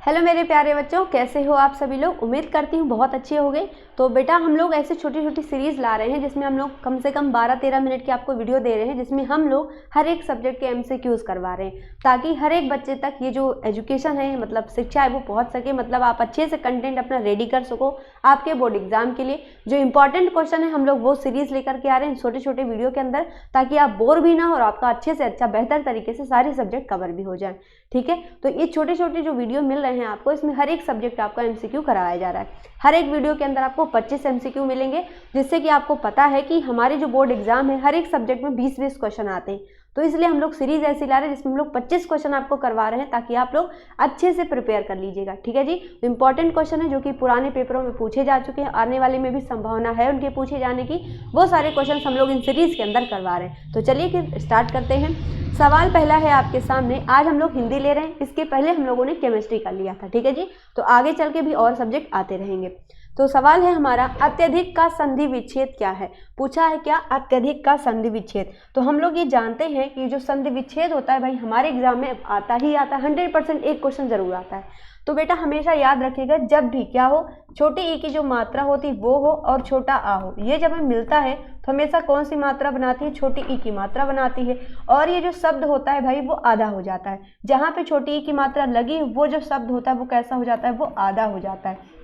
Hello मेरे प्यारे बच्चों, कैसे हो आप सभी लोग। उम्मीद करती हूँ बहुत अच्छे हो गए। तो बेटा हम लोग ऐसे छोटी छोटी सीरीज़ ला रहे हैं जिसमें हम लोग कम से कम 12-13 मिनट की आपको वीडियो दे रहे हैं, जिसमें हम लोग हर एक सब्जेक्ट के MCQs करवा रहे हैं ताकि हर एक बच्चे तक ये जो एजुकेशन है, मतलब शिक्षा है, वो पहुँच सके। मतलब आप अच्छे से कंटेंट अपना रेडी कर सको आपके बोर्ड एग्जाम के लिए। जो इंपॉर्टेंट क्वेश्चन है हम लोग वो सीरीज़ लेकर के आ रहे हैं छोटे छोटे वीडियो के अंदर, ताकि आप बोर भी ना हो और आपका अच्छे से अच्छा बेहतर तरीके से सारे सब्जेक्ट कवर भी हो जाए। ठीक है, तो ये छोटे छोटे जो वीडियो मिल रहे हैं आपको, इसमें हर एक सब्जेक्ट आपका MCQ कराया जा रहा है। हर एक वीडियो के अंदर आपको 25 MCQ मिलेंगे, जिससे कि आपको पता है कि हमारे जो बोर्ड एग्जाम है हर एक सब्जेक्ट में 20-20 क्वेश्चन आते हैं। तो इसलिए हम लोग सीरीज ऐसी ला रहे हैं जिसमें हम लोग 25 क्वेश्चन आपको करवा रहे हैं, ताकि आप लोग अच्छे से प्रिपेयर कर लीजिएगा। ठीक है जी, इंपॉर्टेंट क्वेश्चन है जो कि पुराने पेपरों में पूछे जा चुके हैं, आने वाले में भी संभावना है उनके पूछे जाने की। वो सारे क्वेश्चन हम लोग इन सीरीज के अंदर करवा रहे हैं। तो चलिए फिर स्टार्ट करते हैं। सवाल पहला है आपके सामने। आज हम लोग हिंदी ले रहे हैं, इसके पहले हम लोगों ने केमिस्ट्री कर लिया था। ठीक है जी, तो आगे चल के भी और सब्जेक्ट आते रहेंगे। तो सवाल है हमारा, अत्यधिक का संधि विच्छेद क्या है। पूछा है क्या, अत्यधिक का संधि विच्छेद। तो हम लोग ये जानते हैं कि जो संधि विच्छेद होता है भाई हमारे एग्जाम में आता ही आता है, 100% एक क्वेश्चन जरूर आता है। तो बेटा हमेशा याद रखिएगा, जब भी क्या हो, छोटी ई की जो मात्रा होती वो हो और छोटा आ हो, ये जब हमें मिलता है तो हमेशा कौन सी मात्रा बनाती है, छोटी ई की मात्रा बनाती है। और ये जो शब्द होता है भाई वो आधा हो जाता है। जहाँ पे छोटी ई की मात्रा लगी वो जो शब्द होता है वो कैसा हो जाता है, वो आधा हो जाता है।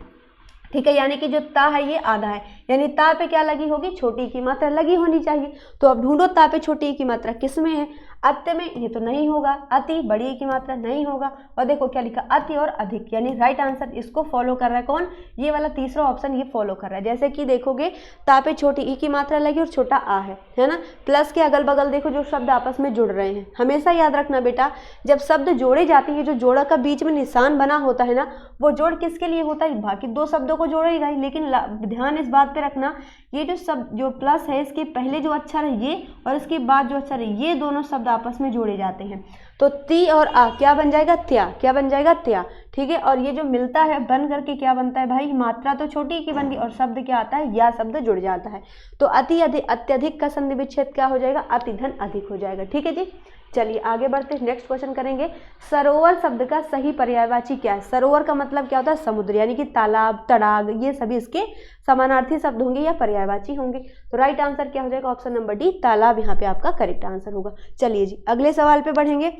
ठीक है, यानी कि जो ता है ये आधा है, यानी ता पे क्या लगी होगी, छोटी की मात्रा लगी होनी चाहिए। तो अब ढूंढो ता पे छोटी की मात्रा किस में है। अत्य में, ये तो नहीं होगा। अति, बड़ी की मात्रा नहीं होगा। और देखो क्या लिखा, अति और अधिक, यानी राइट आंसर इसको फॉलो कर रहा है कौन, ये वाला तीसरा ऑप्शन ये फॉलो कर रहा है। जैसे कि देखोगे ता पे छोटी ई की मात्रा लगी और छोटा आ है ना। प्लस के अगल बगल देखो जो शब्द आपस में जुड़ रहे हैं। हमेशा याद रखना बेटा, जब शब्द जोड़े जाती है, जो जोड़ा का बीच में निशान बना होता है ना, वो जोड़ किसके लिए होता है, बाकी दो शब्दों को जोड़ेगा ही। लेकिन ध्यान इस बात पे रखना, ये जो शब्द जो प्लस है इसके पहले जो अक्षर है ये, और इसके बाद जो अक्षर है ये, दोनों शब्द आपस में जोड़े जाते हैं। तो ती और आ क्या बन जाएगा, त्या। क्या बन जाएगा, त्या। ठीक है, और ये जो मिलता है बन करके क्या बनता है भाई, मात्रा तो छोटी की बन गई और शब्द क्या आता है, या शब्द जुड़ जाता है। तो अति अत्यधिक का संधि विच्छेद क्या हो जाएगा, अति धन अधिक हो जाएगा। ठीक है जी, चलिए आगे बढ़ते हैं, नेक्स्ट क्वेश्चन करेंगे। सरोवर शब्द का सही पर्यायवाची क्या है। सरोवर का मतलब क्या होता है, समुद्र, यानी कि तालाब, तड़ाग, ये सभी इसके समानार्थी शब्द होंगे या पर्यायवाची होंगे। तो राइट आंसर क्या हो जाएगा, ऑप्शन नंबर डी, तालाब यहाँ पे आपका करेक्ट आंसर होगा। चलिए जी अगले सवाल पे बढ़ेंगे,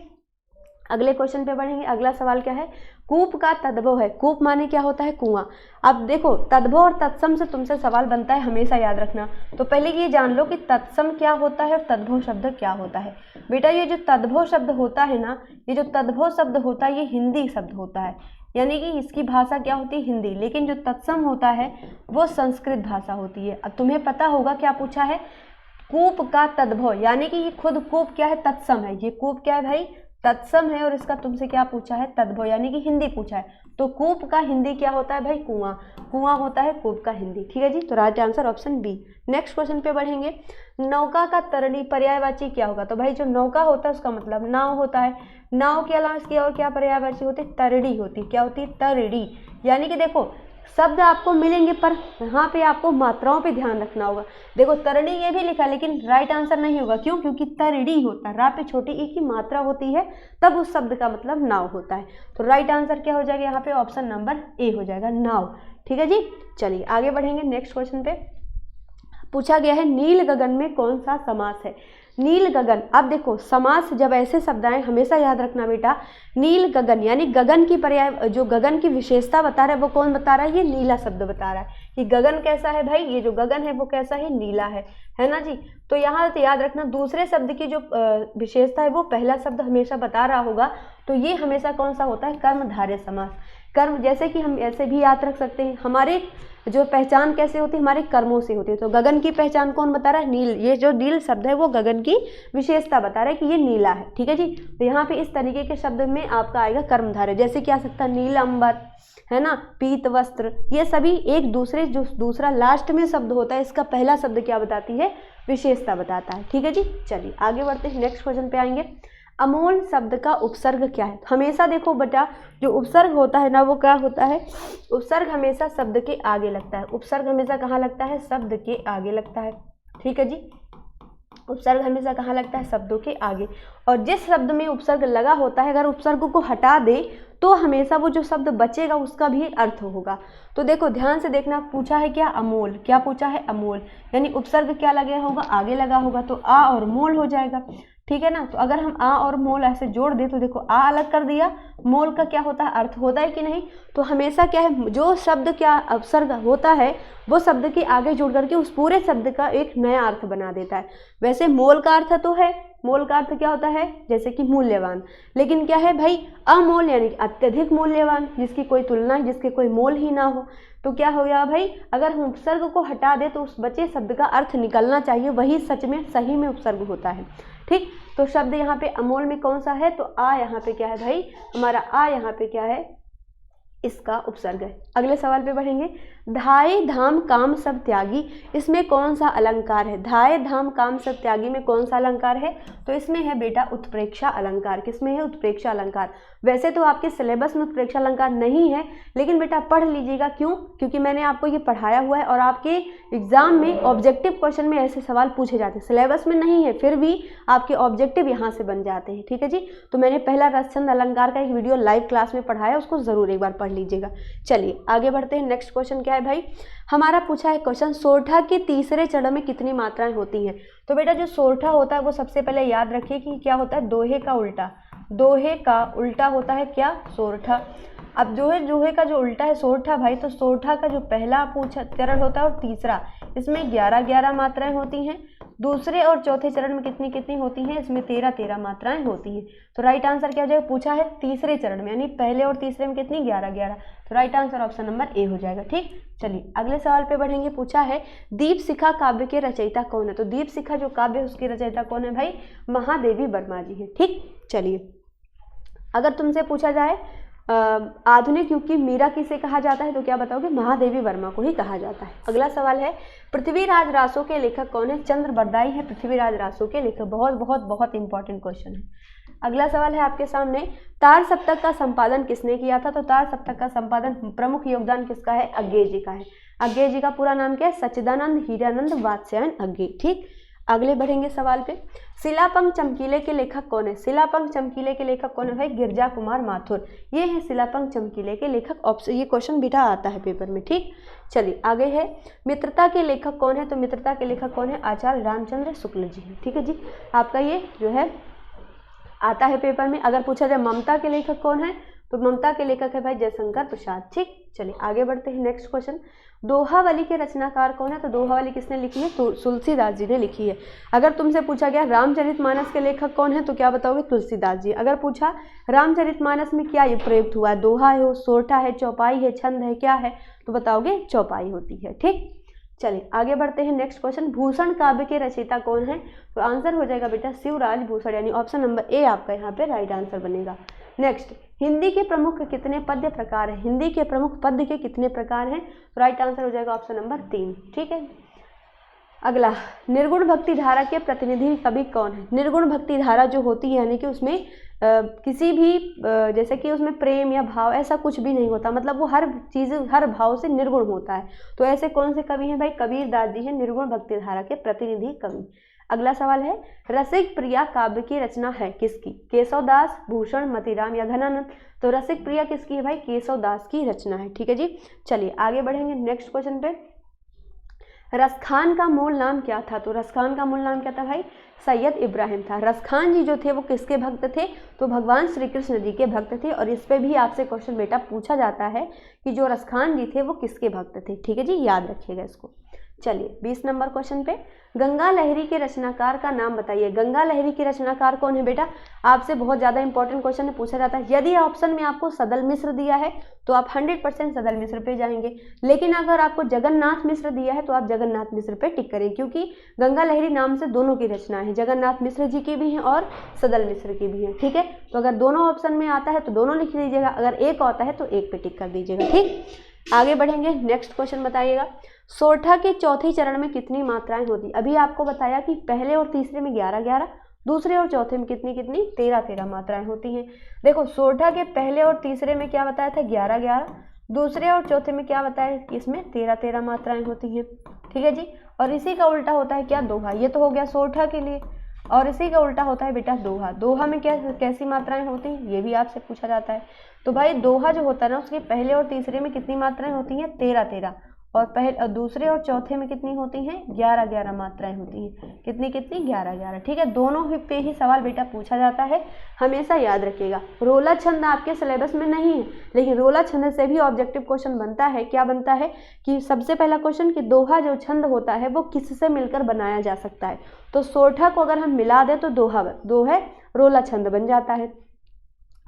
अगले क्वेश्चन पे बढ़ेंगे। अगला सवाल क्या है, कूप का तद्भव है। कूप माने क्या होता है, कुआं। अब देखो तद्भव और तत्सम से तुमसे सवाल बनता है, हमेशा याद रखना। तो पहले ये जान लो कि तत्सम क्या होता है और तद्भव शब्द क्या होता है। बेटा ये जो तद्भव शब्द होता है ना, ये जो तद्भव शब्द होता है ये हिंदी शब्द होता है, यानी कि इसकी भाषा क्या होती है, हिंदी। लेकिन जो तत्सम होता है वो संस्कृत भाषा होती है। अब तुम्हें पता होगा क्या पूछा है, कूप का तद्भव, यानी कि ये खुद कूप क्या है, तत्सम है। ये कूप क्या है भाई, तत्सम है, और इसका तुमसे क्या पूछा है, तद्भव, यानी कि हिंदी पूछा है। तो कूप का हिंदी क्या होता है भाई, कुआं। कुआं होता है कूप का हिंदी। ठीक है जी, तो right answer option B. Next question पे बढ़ेंगे। नौका का तरणी पर्यायवाची क्या होगा। तो भाई जो नौका होता है उसका मतलब नाव होता है। नाव के अलावा इसकी और क्या पर्यायवाची होती है, तरड़ी होती। क्या होती है, तरड़ी। यानी कि देखो शब्द आपको मिलेंगे पर यहाँ पे आपको मात्राओं पे ध्यान रखना होगा। देखो तरणी ये भी लिखा, लेकिन राइट आंसर नहीं होगा। क्यों, क्योंकि तरड़ी होता है, रा पे छोटी ई की मात्रा होती है, तब उस शब्द का मतलब नाव होता है। तो राइट आंसर क्या हो जाएगा यहाँ पे, ऑप्शन नंबर ए हो जाएगा, नाव। ठीक है जी, चलिए आगे बढ़ेंगे। नेक्स्ट क्वेश्चन पे पूछा गया है, नील गगन में कौन सा समास है। नील गगन, अब देखो समास जब ऐसे शब्द आए हमेशा याद रखना बेटा, नील गगन यानी गगन की पर्याय, जो गगन की विशेषता बता रहा है वो कौन बता रहा है, ये नीला शब्द बता रहा है कि गगन कैसा है भाई, ये जो गगन है वो कैसा है, नीला है ना जी। तो यहाँ तो याद रखना दूसरे शब्द की जो विशेषता है वो पहला शब्द हमेशा बता रहा होगा। तो ये हमेशा कौन सा होता है, कर्मधारय समास। कर्म, जैसे कि हम ऐसे भी याद रख सकते हैं, हमारे जो पहचान कैसे होती है, हमारे कर्मों से होती है। तो गगन की पहचान कौन बता रहा है, नील। ये जो नील शब्द है वो गगन की विशेषता बता रहा है कि ये नीला है। ठीक है जी, तो यहाँ पे इस तरीके के शब्द में आपका आएगा कर्मधारय। जैसे कि आ सकता है नील अंबर, है ना, पीत वस्त्र, ये सभी एक दूसरे, जो दूसरा लास्ट में शब्द होता है इसका पहला शब्द क्या बताती है, विशेषता बताता है। ठीक है जी, चलिए आगे बढ़ते हैं, नेक्स्ट क्वेश्चन पे आएंगे। अमोल शब्द का उपसर्ग क्या है। हमेशा देखो बेटा जो उपसर्ग होता है ना वो क्या होता है, उपसर्ग हमेशा शब्द के आगे लगता है। उपसर्ग हमेशा कहाँ लगता है, शब्द के आगे लगता है। ठीक है जी, उपसर्ग हमेशा कहाँ लगता है? शब्दों के आगे। और जिस शब्द में उपसर्ग लगा होता है अगर उपसर्ग को हटा दे तो हमेशा वो जो शब्द बचेगा उसका भी अर्थ होगा। तो देखो ध्यान से देखना, पूछा है क्या? अमोल। क्या पूछा है? अमोल। यानी उपसर्ग क्या लगा होगा? आगे लगा होगा, तो आ और मोल हो जाएगा। ठीक है ना। तो अगर हम आ और मोल ऐसे जोड़ दें तो देखो आ अलग कर दिया, मोल का क्या होता है? अर्थ होता है कि नहीं। तो हमेशा क्या है, जो शब्द क्या उपसर्ग होता है वो शब्द के आगे जोड़ करके उस पूरे शब्द का एक नया अर्थ बना देता है। वैसे मोल का अर्थ तो है, मोल का अर्थ क्या होता है? जैसे कि मूल्यवान। लेकिन क्या है भाई? अमोल यानी अत्यधिक मूल्यवान, जिसकी कोई तुलना, जिसके कोई मोल ही ना हो। तो क्या हो गया भाई? अगर हम उपसर्ग को हटा दे तो उस बचे शब्द का अर्थ निकलना चाहिए, वही सच में सही में उपसर्ग होता है। ठीक। तो शब्द यहाँ पे अमोल में कौन सा है? तो आ यहाँ पे क्या है भाई? हमारा आ यहाँ पे क्या है? इसका उपसर्ग है। अगले सवाल पे बढ़ेंगे। धाय धाम काम सब त्यागी, इसमें कौन सा अलंकार है? धाय धाम काम सब त्यागी में कौन सा अलंकार है? तो इसमें है बेटा उत्प्रेक्षा अलंकार। किसमें है? उत्प्रेक्षा अलंकार। वैसे तो आपके सिलेबस में उत्प्रेक्षा अलंकार नहीं है, लेकिन बेटा पढ़ लीजिएगा। क्यों? क्योंकि मैंने आपको ये पढ़ाया हुआ है और आपके एग्जाम में ऑब्जेक्टिव क्वेश्चन में ऐसे सवाल पूछे जाते हैं। सिलेबस में नहीं है फिर भी आपके ऑब्जेक्टिव यहाँ से बन जाते हैं। ठीक है जी। तो मैंने पहला रसछंद अलंकार का एक वीडियो लाइव क्लास में पढ़ाया, उसको जरूर एक बार पढ़ लीजिएगा। चलिए आगे बढ़ते हैं। नेक्स्ट क्वेश्चन क्या है भाई? हमारा पूछा है क्वेश्चन, सोरठा के तीसरे चरण में कितनी मात्राएं होती हैं? तो बेटा जो सोरठा होता है वो सबसे पहले याद रखिए कि क्या होता है? दोहे का उल्टा। दोहे का उल्टा होता है क्या? सोरठा। अब दोहे का जो उल्टा है सोरठा भाई, तो सोरठा का जो पहला चरण होता है और तीसरा, इसमें 11-11 मात्राएं होती हैं। दूसरे और चौथे चरण में कितनी कितनी होती हैं? इसमें 13-13 मात्राएं होती हैं। तो राइट आंसर क्या हो जाएगा? पूछा है तीसरे चरण में, यानी पहले और तीसरे में कितनी? 11-11। तो right answer option number A हो जाएगा। ठीक। चलिए अगले सवाल पे बढ़ेंगे। पूछा है दीप शिखा काव्य के रचयिता कौन है? तो दीप शिखा जो काव्य है उसके रचयिता कौन है भाई? महादेवी वर्मा जी है। ठीक। चलिए अगर तुमसे पूछा जाए आधुनिक युग की मीरा किसे कहा जाता है, तो क्या बताओगे? महादेवी वर्मा को ही कहा जाता है। अगला सवाल है पृथ्वीराज रासो के लेखक कौन है? चंद्र बरदाई है पृथ्वीराज रासो के लेखक। बहुत बहुत बहुत इंपॉर्टेंट क्वेश्चन है। अगला सवाल है आपके सामने, तार सप्तक का संपादन किसने किया था? तो तार सप्तक का संपादन प्रमुख योगदान किसका है? अज्ञे जी का है। अज्ञे जी का पूरा नाम क्या है? सच्चिदानंद हीरानंद वात्स्यायन अज्ञे। ठीक। अगले बढ़ेंगे सवाल पे। शिलापंख चमकीले के लेखक कौन है? शिलापंख चमकीले के लेखक कौन है भाई? गिरजा कुमार माथुर। ये है शिलापंख चमकीले के लेखक। ऑप्शन ये क्वेश्चन बेटा आता है पेपर में। ठीक। चलिए आगे है मित्रता के लेखक कौन है? तो मित्रता के लेखक कौन है? आचार्य रामचंद्र शुक्ल जी है। ठीक है जी। आपका ये जो है आता है पेपर में। अगर पूछा जाए ममता के लेखक कौन है? तो ममता के लेखक है भाई जयशंकर प्रसाद। ठीक। चलिए आगे बढ़ते हैं। नेक्स्ट क्वेश्चन, दोहावली के रचनाकार कौन है? तो दोहावली किसने लिखी है? तो तुलसीदास जी ने लिखी है। अगर तुमसे पूछा गया रामचरितमानस के लेखक कौन है? तो क्या बताओगे? तुलसीदास जी। अगर पूछा रामचरितमानस में क्या ये प्रयुक्त हुआ है? दोहा है, सोरठा है, चौपाई है, छंद है, क्या है? तो बताओगे चौपाई होती है। ठीक। चलिए आगे बढ़ते हैं। नेक्स्ट क्वेश्चन, भूषण काव्य के रचयिता कौन है? तो आंसर हो जाएगा बेटा शिवराज भूषण, यानी ऑप्शन नंबर ए आपका यहाँ पे राइट आंसर बनेगा। नेक्स्ट, हिंदी के प्रमुख कितने पद्य प्रकार हैं? हिंदी के प्रमुख पद्य के कितने प्रकार हैं? तो राइट आंसर हो जाएगा ऑप्शन नंबर 3। ठीक है। अगला, निर्गुण भक्ति धारा के प्रतिनिधि कवि कौन है? निर्गुण भक्ति धारा जो होती है यानी कि उसमें किसी भी जैसे कि उसमें प्रेम या भाव ऐसा कुछ भी नहीं होता, मतलब वो हर चीज़ हर भाव से निर्गुण होता है। तो ऐसे कौन से कवि हैं भाई? कबीर दास जी हैं निर्गुण भक्ति धारा के प्रतिनिधि कवि। अगला सवाल है, रसिक प्रिया काव्य की रचना है किसकी? केशव दास, भूषण, मतीराम या घनानंद? तो रसिक प्रिया किसकी है भाई? केशव दास की रचना है। ठीक है जी। चलिए आगे बढ़ेंगे नेक्स्ट क्वेश्चन पे। रसखान का मूल नाम क्या था? तो रसखान का मूल नाम क्या था भाई? सैयद इब्राहिम था। रसखान जी जो थे वो किसके भक्त थे? तो भगवान श्री कृष्ण जी के भक्त थे। और इस पे भी आपसे क्वेश्चन बेटा पूछा जाता है कि जो रसखान जी थे वो किसके भक्त थे। ठीक है जी, याद रखिएगा इसको। चलिए 20 नंबर क्वेश्चन पे, गंगा लहरी के रचनाकार का नाम बताइए। गंगा लहरी के रचनाकार कौन है बेटा? आपसे बहुत ज़्यादा इंपॉर्टेंट क्वेश्चन पूछा जाता है। यदि ऑप्शन में आपको सदल मिश्र दिया है तो आप 100% सदल मिश्र पे जाएंगे, लेकिन अगर आपको जगन्नाथ मिश्र दिया है तो आप जगन्नाथ मिश्र पे टिक करें, क्योंकि गंगा लहरी नाम से दोनों की रचना है, जगन्नाथ मिश्र जी की भी है और सदल मिश्र की भी है। ठीक है, तो अगर दोनों ऑप्शन में आता है तो दोनों लिख लीजिएगा, अगर एक आता है तो एक पे टिक कर दीजिएगा। ठीक, आगे बढ़ेंगे। नेक्स्ट क्वेश्चन बताइएगा, सोरठा के चौथे चरण में कितनी मात्राएं होती? अभी आपको बताया कि पहले और तीसरे में 11-11, दूसरे और चौथे में कितनी 13-13 मात्राएं होती हैं। देखो सोरठा के पहले और तीसरे में क्या बताया था? 11-11, दूसरे और चौथे में क्या बताया कि इसमें 13 मात्राएं होती हैं, ठीक है जी। और इसी का उल्टा होता है क्या, दोहा। ये तो हो गया सोरठा के लिए, और इसी का उल्टा होता है बेटा दोहा। दोहा में क्या कैसी मात्राएं होती हैं, ये भी आपसे पूछा जाता है। तो भाई दोहा जो होता है ना, उसके पहले और तीसरे में कितनी मात्राएं होती हैं, 13, और दूसरे और चौथे में कितनी होती हैं, 11 मात्राएं होती हैं। कितनी 11, ठीक है। दोनों ही पे ही सवाल बेटा पूछा जाता है, हमेशा याद रखिएगा। रोला छंद आपके सिलेबस में नहीं है, लेकिन रोला छंद से भी ऑब्जेक्टिव क्वेश्चन बनता है। क्या बनता है कि सबसे पहला क्वेश्चन कि दोहा जो छंद होता है वो किससे मिलकर बनाया जा सकता है। तो सोरठा को अगर हम मिला दें तो दोहा रोला छंद बन जाता है।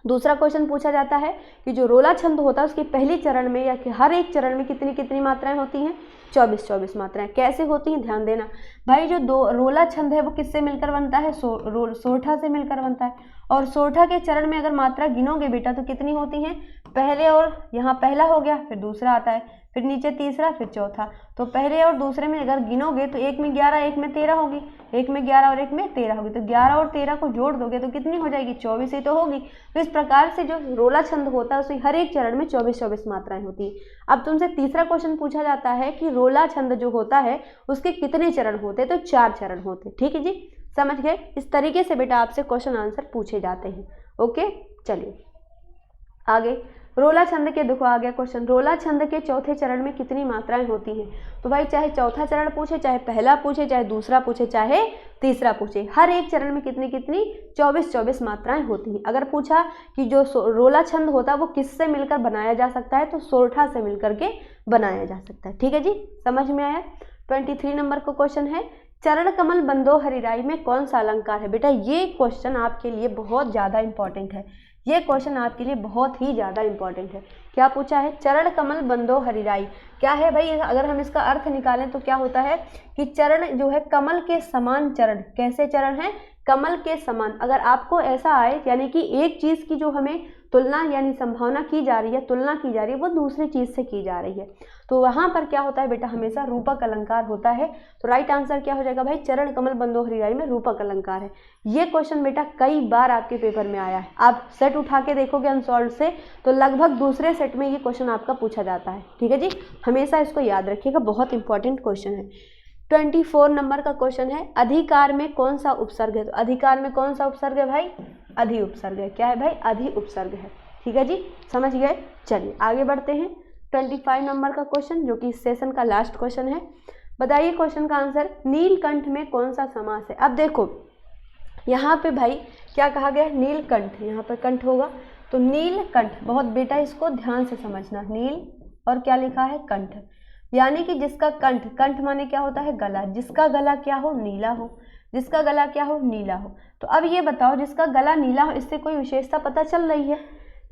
दूसरा क्वेश्चन पूछा जाता है कि जो रोला छंद होता है उसके पहले चरण में या कि हर एक चरण में कितनी मात्राएं होती हैं, 24 मात्राएं। कैसे होती हैं ध्यान देना भाई। जो रोला छंद है वो किससे मिलकर बनता है, सोरठा से मिलकर बनता है। और सोरठा के चरण में अगर मात्रा गिनोगे बेटा तो कितनी होती हैं, पहले और यहाँ पहला हो गया, फिर दूसरा आता है, फिर नीचे तीसरा, फिर चौथा। तो पहले और दूसरे में अगर गिनोगे तो एक में 11 एक में 13 होगी, एक में 11 और एक में 13 होगी। तो 11 और 13 को जोड़ दोगे तो कितनी हो जाएगी, 24 ही तो होगी। तो इस प्रकार से जो रोला छंद होता है उसमें हर एक चरण में 24 मात्राएं होती हैं। अब तुमसे तीसरा क्वेश्चन पूछा जाता है कि रोला छंद जो होता है उसके कितने चरण होते हैं, तो 4 चरण होते हैं, ठीक है जी। समझ गए। इस तरीके से बेटा आपसे क्वेश्चन आंसर पूछे जाते हैं। ओके, चलिए आगे। रोला छंद के देखो आ गया क्वेश्चन, रोला छंद के चौथे चरण में कितनी मात्राएं होती हैं। तो भाई चाहे चौथा चरण पूछे, चाहे पहला पूछे, चाहे दूसरा पूछे, चाहे तीसरा पूछे, हर एक चरण में कितनी 24 मात्राएं होती हैं। अगर पूछा कि जो रोला छंद होता है वो किससे मिलकर बनाया जा सकता है, तो सोरठा से मिलकर के बनाया जा सकता है, ठीक है जी। समझ में आया। 23 नंबर का क्वेश्चन है, चरण कमल बंदो हरिराई में कौन सा अलंकार है। बेटा ये क्वेश्चन आपके लिए बहुत ज़्यादा इंपॉर्टेंट है, ये क्वेश्चन आपके लिए बहुत ही ज़्यादा इंपॉर्टेंट है। क्या पूछा है, चरण कमल बंदो हरिराई क्या है भाई। अगर हम इसका अर्थ निकालें तो क्या होता है कि चरण जो है कमल के समान चरण। कैसे चरण है, कमल के समान। अगर आपको ऐसा आए यानी कि एक चीज़ की जो हमें तुलना यानी संभावना की जा रही है, तुलना की जा रही है, वो दूसरी चीज़ से की जा रही है, तो वहाँ पर क्या होता है बेटा, हमेशा रूपक अलंकार होता है। तो राइट आंसर क्या हो जाएगा भाई, चरण कमल बंदो हरिराई में रूपक अलंकार है। ये क्वेश्चन बेटा कई बार आपके पेपर में आया है। आप सेट उठा के देखोगे अनसॉल्व से तो लगभग दूसरे सेट में ये क्वेश्चन आपका पूछा जाता है, ठीक है जी। हमेशा इसको याद रखिएगा, बहुत इंपॉर्टेंट क्वेश्चन है। 24 नंबर का क्वेश्चन है, अधिकार में कौन सा उपसर्ग है। तो अधिकार में कौन सा उपसर्ग है भाई, अधि उपसर्ग है। क्या है भाई, अधि उपसर्ग है, ठीक है जी। समझ गए। चलिए आगे बढ़ते हैं। 25 नंबर का क्वेश्चन जो कि इस सेशन का लास्ट क्वेश्चन है। बताइए क्वेश्चन का आंसर, नीलकंठ में कौन सा समास है। अब देखो यहाँ पे भाई क्या कहा गया, नीलकंठ, यहाँ पर कंठ होगा तो नीलकंठ। बहुत बेटा इसको ध्यान से समझना, नील और क्या लिखा है, कंठ, यानी कि जिसका कंठ, कंठ माने क्या होता है, गला, जिसका गला क्या हो, नीला हो, जिसका गला क्या हो, नीला हो। तो अब ये बताओ जिसका गला नीला हो, इससे कोई विशेषता पता चल रही है।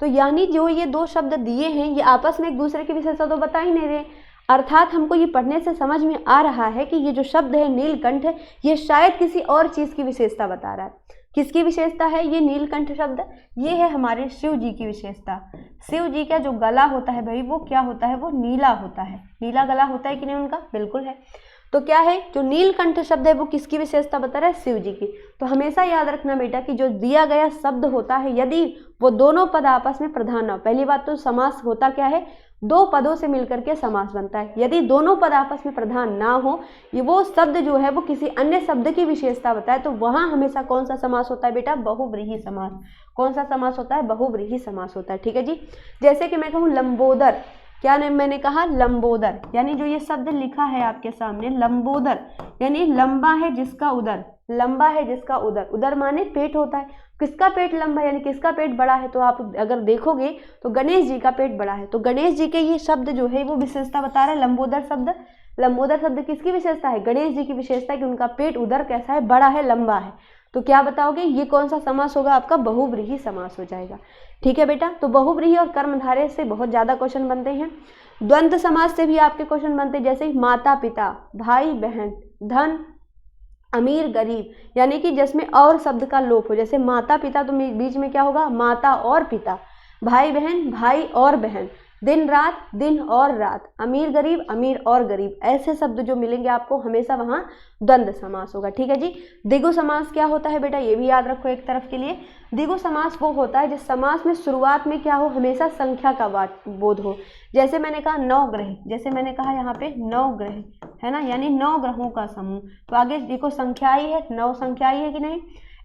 तो यानी जो ये दो शब्द दिए हैं ये आपस में एक दूसरे की विशेषता तो बता ही नहीं रहे। अर्थात हमको ये पढ़ने से समझ में आ रहा है कि ये जो शब्द है नीलकंठ, ये शायद किसी और चीज़ की विशेषता बता रहा है। किसकी विशेषता है ये नीलकंठ शब्द, ये है हमारे शिव जी की विशेषता। शिव जी का जो गला होता है भाई वो क्या होता है, वो नीला होता है। नीला गला होता है कि नहीं उनका, बिल्कुल है। तो क्या है जो नीलकंठ शब्द है वो किसकी विशेषता बता रहा है, शिव जी की। तो हमेशा याद रखना बेटा कि जो दिया गया शब्द होता है यदि वो दोनों पद आपस में प्रधान ना हो, पहली बात तो समास होता क्या है, दो पदों से मिलकर के समास बनता है। यदि दोनों पद आपस में प्रधान ना हो, ये वो शब्द जो है वो किसी अन्य शब्द की विशेषता बताए, तो वहाँ हमेशा कौन सा समास होता है बेटा, बहुव्रीहि समास। कौन सा समास होता है, बहुव्रीहि समास होता है, ठीक है जी। जैसे कि मैं कहूँ लंबोदर, क्या नाम मैंने कहा, लंबोदर, यानी जो ये शब्द लिखा है आपके सामने लंबोदर, यानी लंबा है जिसका उदर, लंबा है जिसका उदर, उदर माने पेट होता है। किसका पेट लंबा है यानी किसका पेट बड़ा है, तो आप अगर देखोगे तो गणेश जी का पेट बड़ा है। तो गणेश जी के ये शब्द जो है वो विशेषता बता रहा है लंबोदर शब्द। लंबोदर शब्द किसकी विशेषता है, गणेश जी की विशेषता है कि उनका पेट उदर कैसा है, बड़ा है, लंबा है। तो क्या बताओगे ये कौन सा समास होगा आपका, बहुव्रीहि समास हो जाएगा, ठीक है बेटा। तो बहुव्रीहि और कर्मधारय से बहुत ज़्यादा क्वेश्चन बनते हैं। द्वंद्व समास से भी आपके क्वेश्चन बनते हैं, जैसे माता पिता, भाई बहन, धन अमीर गरीब, यानी कि जिसमें और शब्द का लोप हो। जैसे माता पिता तो बीच में क्या होगा, माता और पिता, भाई बहन, भाई और बहन, दिन रात, दिन और रात, अमीर गरीब, अमीर और गरीब, ऐसे शब्द जो मिलेंगे आपको हमेशा वहाँ द्वंद्व समास होगा। ठीक है जी। द्विगु समास क्या होता है बेटा, ये भी याद रखो एक तरफ के लिए। द्विगु समास वो होता है जिस समास में शुरुआत में क्या हो, हमेशा संख्या का बोध हो। जैसे मैंने कहा 9 ग्रह, जैसे मैंने कहा यहाँ पे 9 ग्रह है ना, यानी 9 ग्रहों का समूह, तो आगे देखो संख्या ही है, 9 संख्या ही है कि नहीं।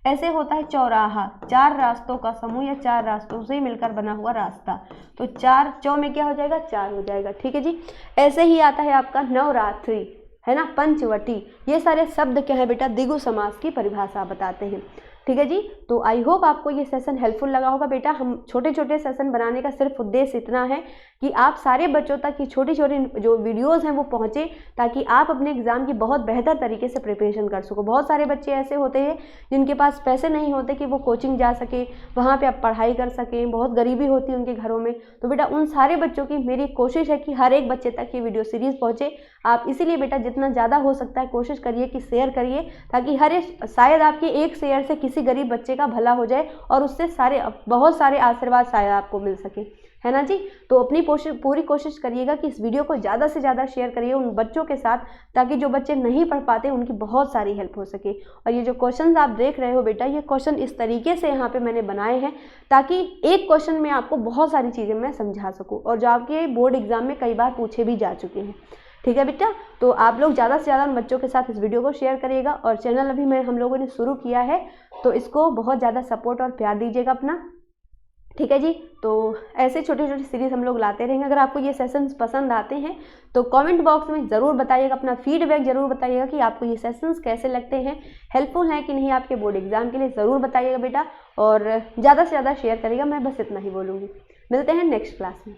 ऐसे होता है चौराहा, 4 रास्तों का समूह या 4 रास्तों से मिलकर बना हुआ रास्ता, तो 4 चौ में क्या हो जाएगा, 4 हो जाएगा। ठीक है जी। ऐसे ही आता है आपका नवरात्रि, है ना, पंचवटी, ये सारे शब्द क्या है बेटा, द्विगु समास की परिभाषा बताते हैं। ठीक है जी। तो आई होप आपको ये सेशन हेल्पफुल लगा होगा बेटा। हम छोटे छोटे सेशन बनाने का सिर्फ उद्देश्य इतना है कि आप सारे बच्चों तक की छोटी छोटी जो वीडियोस हैं वो पहुंचे, ताकि आप अपने एग्ज़ाम की बहुत बेहतर तरीके से प्रिपरेशन कर सको। बहुत सारे बच्चे ऐसे होते हैं जिनके पास पैसे नहीं होते कि वो कोचिंग जा सके, वहाँ पर आप पढ़ाई कर सकें, बहुत गरीबी होती है उनके घरों में। तो बेटा उन सारे बच्चों की मेरी कोशिश है कि हर एक बच्चे तक ये वीडियो सीरीज़ पहुँचे। आप इसीलिए बेटा जितना ज़्यादा हो सकता है कोशिश करिए कि शेयर करिए, ताकि शायद आपके एक शेयर से किसी गरीब बच्चे का भला हो जाए और उससे बहुत सारे आशीर्वाद शायद आपको मिल सके, है ना जी। तो अपनी पूरी कोशिश करिएगा कि इस वीडियो को ज़्यादा से ज़्यादा शेयर करिए उन बच्चों के साथ, ताकि जो बच्चे नहीं पढ़ पाते उनकी बहुत सारी हेल्प हो सके। और ये जो क्वेश्चन आप देख रहे हो बेटा, ये क्वेश्चन इस तरीके से यहाँ पे मैंने बनाए हैं ताकि एक क्वेश्चन में आपको बहुत सारी चीज़ें मैं समझा सकूँ, और जो आपके बोर्ड एग्जाम में कई बार पूछे भी जा चुके हैं। ठीक है बेटा। तो आप लोग ज़्यादा से ज़्यादा बच्चों के साथ इस वीडियो को शेयर करिएगा, और चैनल अभी हम लोगों ने शुरू किया है तो इसको बहुत ज़्यादा सपोर्ट और प्यार दीजिएगा अपना। ठीक है जी। तो ऐसे छोटी छोटी सीरीज़ हम लोग लाते रहेंगे। अगर आपको ये सेशंस पसंद आते हैं तो कमेंट बॉक्स में ज़रूर बताइएगा, अपना फीडबैक ज़रूर बताइएगा कि आपको ये सेशंस कैसे लगते हैं, हेल्पफुल हैं कि नहीं आपके बोर्ड एग्जाम के लिए, ज़रूर बताइएगा बेटा। और ज़्यादा से ज़्यादा शेयर करिएगा, मैं बस इतना ही बोलूँगी। मिलते हैं नेक्स्ट क्लास में।